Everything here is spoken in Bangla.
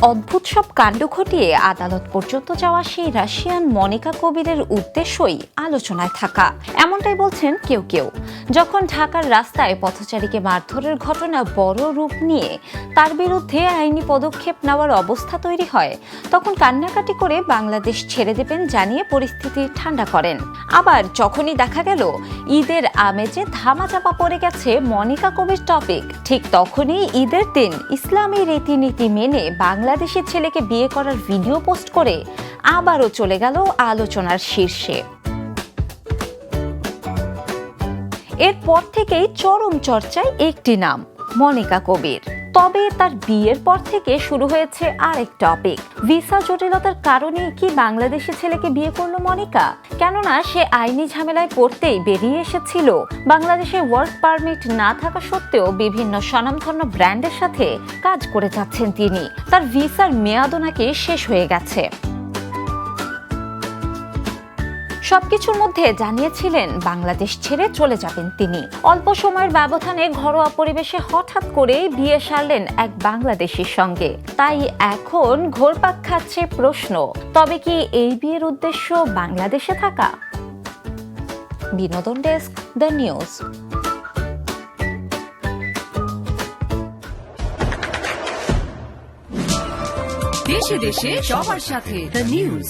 অদ্ভুত সব কাণ্ড ঘটিয়ে আদালত পর্যন্ত যাওয়া সেই রাশিয়ান মনিকা কবিরের উদ্দেশ্যই আলোচনায় থাকা, এমনটাই বলছেন কেউ কেউ। যখন ঢাকার রাস্তায় পথচারীকে মারধরের ঘটনা বড় রূপ নিয়ে তার বিরুদ্ধে আইনি পদক্ষেপ নেওয়ার অবস্থা তৈরি হয়, তখন কান্নাকাটি করে বাংলাদেশ ছেড়ে দেবেন জানিয়ে পরিস্থিতি ঠান্ডা করেন। আবার যখনই দেখা গেল ঈদের আমেজে ধামাচাপা পড়ে গেছে মনিকা কবির টপিক, ঠিক তখনই ঈদের দিন ইসলামী রীতিনীতি মেনে বাংলাদেশি ছেলেকে বিয়ে করার ভিডিও পোস্ট করে আবারও চলে গেল আলোচনার শীর্ষে। এরপর থেকেই চরম চর্চায় একটি নাম, মনিকা কবির। তবে তার বিয়ের পর থেকে শুরু হয়েছে আরেক টপিক, ভিসা জটিলতার কারণে কি বাংলাদেশি ছেলেকে বিয়ে করলো মনিকা? কেননা সে আইনি ঝামেলায় পড়তেই বেরিয়ে এসেছিল। বাংলাদেশে ওয়ার্ক পারমিট না থাকা সত্ত্বেও বিভিন্ন স্বনামধন্য ব্র্যান্ডের সাথে কাজ করে যাচ্ছেন তিনি। তার ভিসার মেয়াদও নাকি শেষ হয়ে গেছে। সবকিছুর মধ্যে জানিয়েছিলেন বাংলাদেশ ছেড়ে চলে যাবেন তিনি। অল্প সময়ের ব্যবধানে ঘরোয়া পরিবেশে হঠাৎ করে বিয়ে সারলেন এক বাংলাদেশির সঙ্গে। তাই এখন ঘোরপাক খাচ্ছে প্রশ্ন, তবে কি এই বিয়ের উদ্দেশ্য বাংলাদেশে থাকা? বিনোদন ডেস্ক, দ্য নিউজ। দেশে দেশে সবার সাথে, দ্য নিউজ।